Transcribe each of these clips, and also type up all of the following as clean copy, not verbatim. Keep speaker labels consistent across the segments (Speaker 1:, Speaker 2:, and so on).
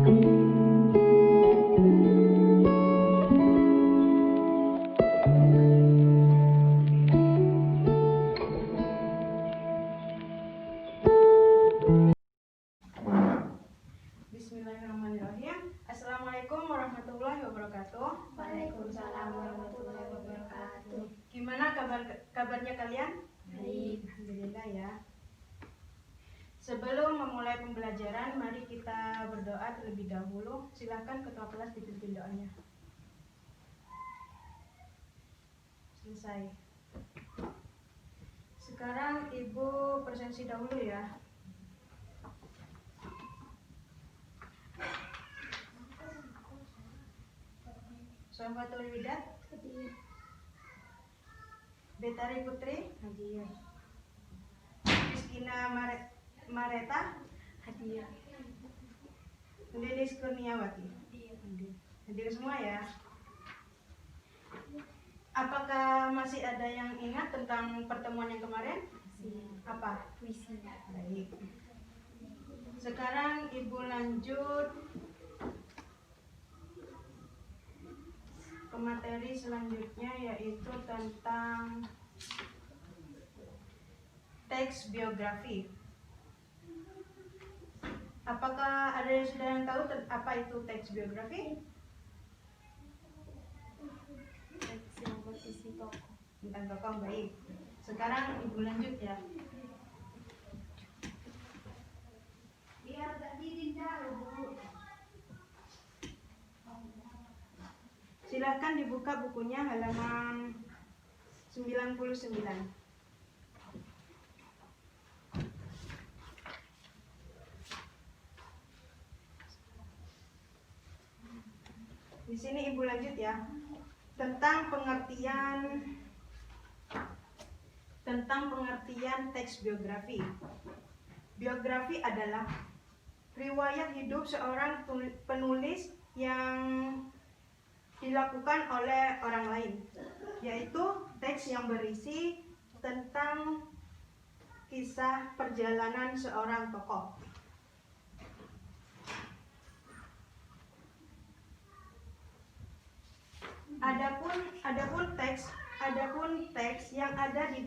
Speaker 1: Bismillahirrahmanirrahim. Assalamualaikum warahmatullahi wabarakatuh.
Speaker 2: Waalaikumsalam warahmatullahi wabarakatuh.
Speaker 1: Gimana kabarnya kalian?
Speaker 2: Baik.
Speaker 1: Alhamdulillah ya. Sebelum memulai pembelajaran, mari kita berdoa terlebih dahulu. Silakan ketua kelas dipimpin doanya. Selesai. Sekarang Ibu presensi dahulu ya. Sofatul Widat, Betari Putri,
Speaker 2: Hadiah.
Speaker 1: Rizkina Mareta,
Speaker 2: Hadiah.
Speaker 1: Lilis Kurniawati. Hadir semua ya. Apakah masih ada yang ingat tentang pertemuan yang kemarin? Apa?
Speaker 2: Puisi.
Speaker 1: Baik. Sekarang Ibu lanjut ke materi selanjutnya, yaitu tentang teks biografi. Apakah ada yang sudah tahu apa itu teks biografi?
Speaker 2: Teks yang berisi tokoh.
Speaker 1: Tentang tokoh, baik. Sekarang Ibu lanjut ya. Biar gak didindal, Bu. Silakan dibuka bukunya halaman 99. Di sini Ibu lanjut ya. Tentang pengertian teks biografi. Biografi adalah riwayat hidup seorang penulis yang dilakukan oleh orang lain, yaitu teks yang berisi tentang kisah perjalanan seorang tokoh. Adapun teks yang ada di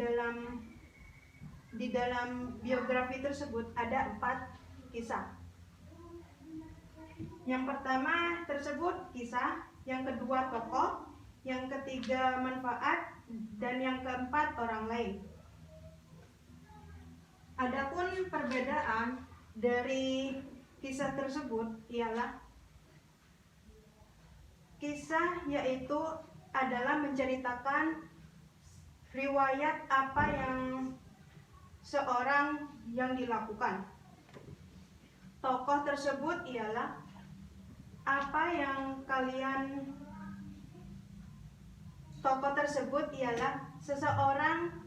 Speaker 1: dalam biografi tersebut ada 4 kisah. Yang pertama tersebut kisah, yang kedua tokoh, yang ketiga manfaat, dan yang keempat orang lain. Adapun perbedaan dari kisah tersebut ialah kisah yaitu adalah menceritakan riwayat apa yang seorang yang dilakukan. Tokoh tersebut ialah tokoh tersebut ialah seseorang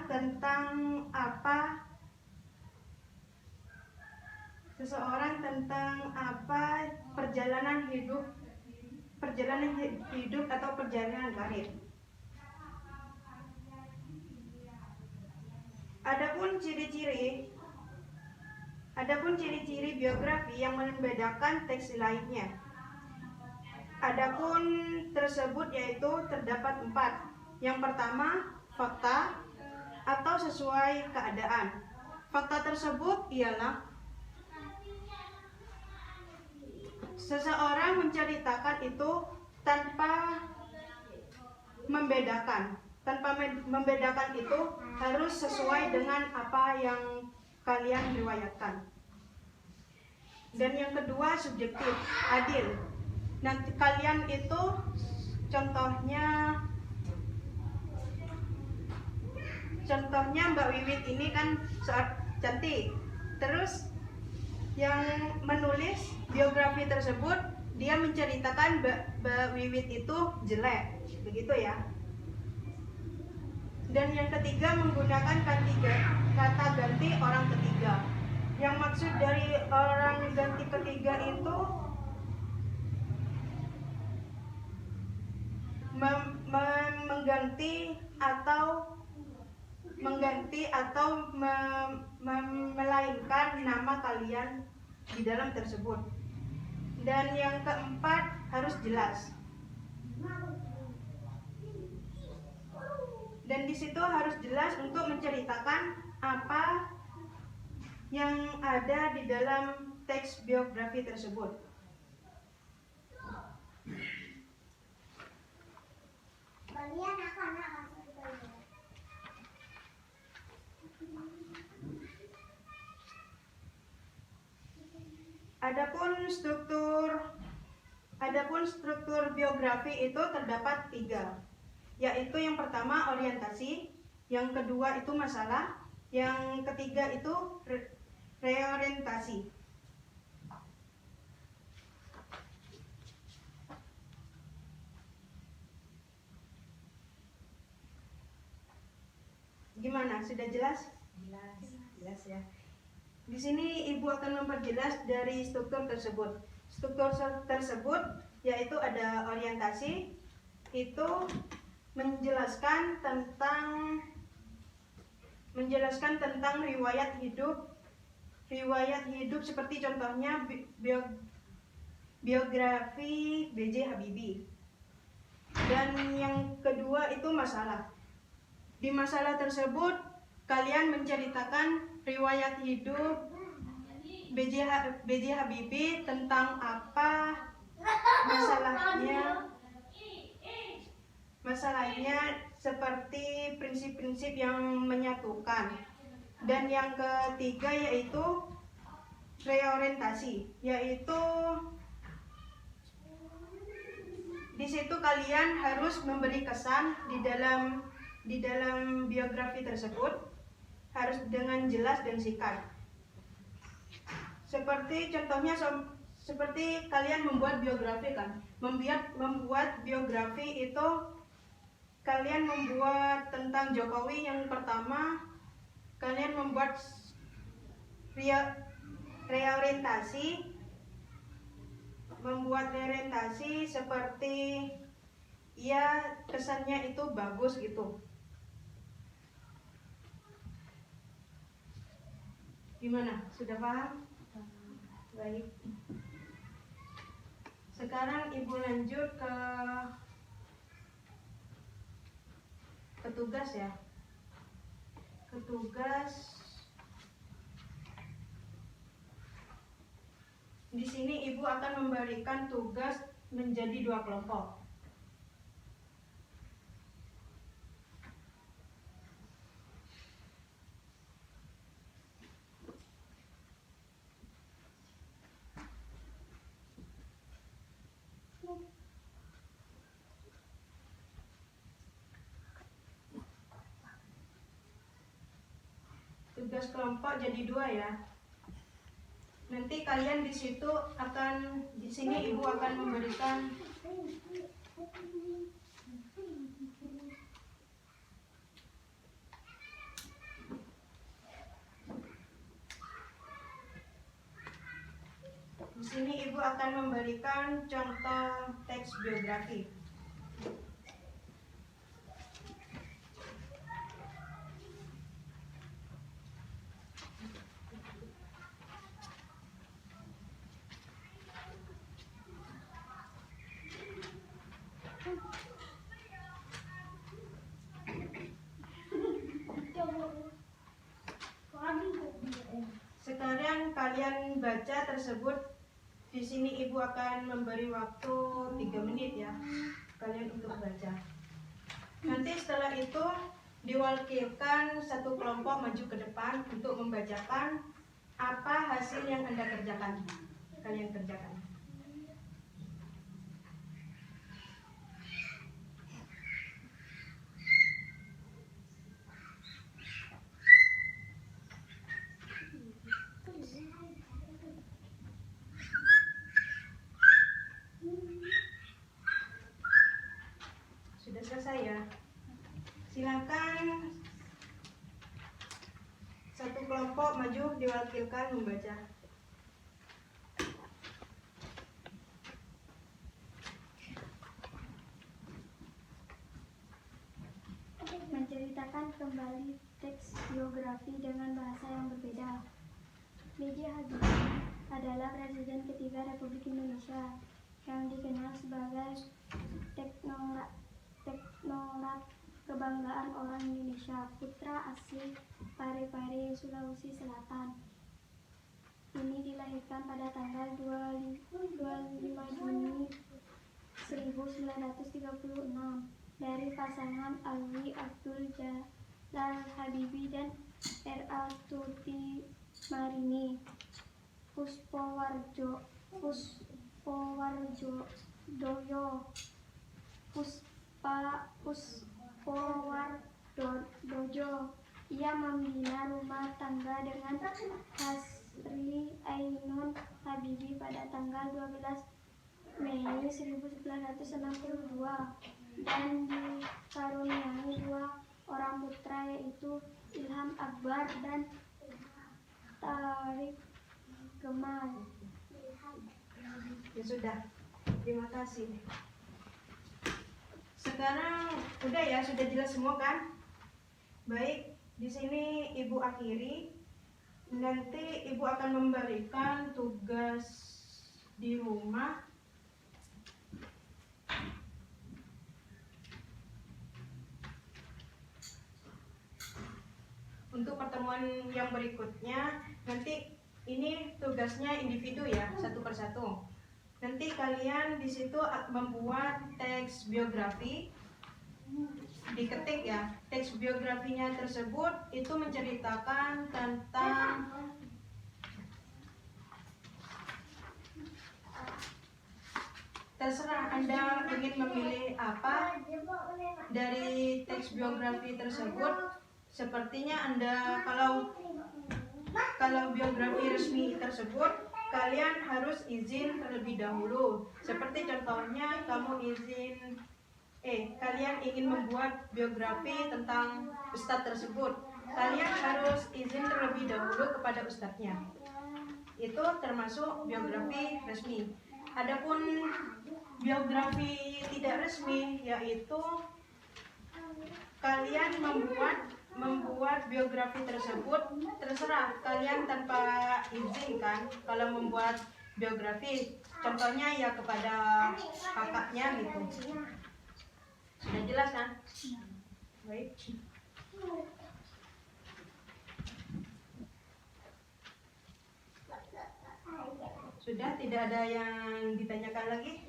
Speaker 1: tentang apa perjalanan hidup atau perjalanan karir. Adapun ciri-ciri biografi yang membedakan teks lainnya. Adapun tersebut yaitu terdapat 4. Yang pertama, fakta atau sesuai keadaan. Fakta tersebut ialah seseorang menceritakan itu tanpa membedakan. Tanpa membedakan itu harus sesuai dengan apa yang kalian riwayatkan. Dan yang kedua, subjektif, adil. Nanti kalian itu contohnya Mbak Wiwit ini kan cantik. Terus yang menulis biografi tersebut dia menceritakan Mbak Wiwit itu jelek, begitu ya. Dan yang ketiga menggunakan kata ganti orang ketiga. Yang maksud dari orang ganti ketiga itu mengganti atau mengganti atau melainkan nama kalian di dalam tersebut. Dan yang keempat, harus jelas. Dan di situ harus jelas untuk menceritakan apa yang ada di dalam teks biografi tersebut. Adapun struktur biografi itu terdapat 3, yaitu yang pertama orientasi, yang kedua itu masalah, yang ketiga itu reorientasi. Gimana? Sudah jelas? Jelas ya. Di sini Ibu akan memperjelas dari struktur tersebut. Struktur tersebut yaitu ada orientasi, itu menjelaskan tentang riwayat hidup seperti contohnya biografi B.J. Habibie. Dan yang kedua itu masalah. Di masalah tersebut kalian menceritakan riwayat hidup B.J. Habibie, tentang apa masalahnya seperti prinsip-prinsip yang menyatukan. Dan yang ketiga yaitu reorientasi, yaitu di situ kalian harus memberi kesan di dalam biografi tersebut, harus dengan jelas dan singkat. Seperti contohnya seperti kalian membuat biografi kan. Membuat biografi itu kalian membuat tentang Jokowi, yang pertama kalian membuat reorientasi seperti ya kesannya itu bagus gitu. Gimana? Sudah paham? Baik. Sekarang Ibu lanjut ke tugas ya. Di sini Ibu akan memberikan tugas menjadi 2 kelompok. Tugas kelompok jadi 2 ya. Nanti kalian di sini Ibu akan memberikan contoh teks biografi. Sekarang kalian baca tersebut. Di sini Ibu akan memberi waktu 3 menit ya kalian untuk baca. Nanti setelah itu diwakilkan satu kelompok maju ke depan untuk membacakan apa hasil yang kalian kerjakan. Sudah selesai ya? Silakan satu kelompok maju diwakilkan membaca.
Speaker 2: Menceritakan kembali
Speaker 3: kembali teks biografi dengan bahasa yang berbeda. B.J. Habibie adalah Presiden ketiga Republik Indonesia yang dikenal sebagai teknokrat kebanggaan orang Indonesia, putra asli Parepare, Sulawesi Selatan. Ini dilahirkan pada tanggal 25 Juni 1936 dari pasangan Alwi Abdul Jalal Habibie dan R.A. Tuti Marini. Puspowardoyo Puspowardoyo. Ia membina rumah tangga dengan Hasri Ainun Habibie pada tanggal 12 Mei 1962 dan dikaruniai 2 orang putra, yaitu Ilham Akbar dan Tariq Kemal.
Speaker 1: Ya sudah, terima kasih. Sekarang udah ya, sudah jelas semua kan? Baik, di sini Ibu akhiri. Nanti Ibu akan memberikan tugas di rumah. Untuk pertemuan yang berikutnya, nanti ini tugasnya individu ya, satu persatu. Nanti kalian di situ membuat teks biografi, diketik ya. Teks biografinya tersebut itu menceritakan tentang terserah Anda ingin memilih apa dari teks biografi tersebut. Sepertinya Anda kalau biografi resmi tersebut kalian harus izin terlebih dahulu. Seperti contohnya kalian ingin membuat biografi tentang ustadz tersebut. Kalian harus izin terlebih dahulu kepada ustadznya. Itu termasuk biografi resmi. Adapun biografi tidak resmi, yaitu kalian membuat biografi tersebut terserah kalian tanpa izin kan. Kalau membuat biografi, contohnya ya kepada kakaknya gitu. Sudah jelas kan? Baik. Sudah, tidak ada yang ditanyakan lagi?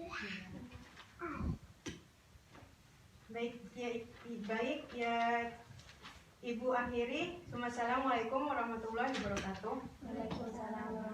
Speaker 1: Baik ya, Ibu akhiri. Wassalamualaikum warahmatullahi wabarakatuh.
Speaker 2: Waalaikumsalam.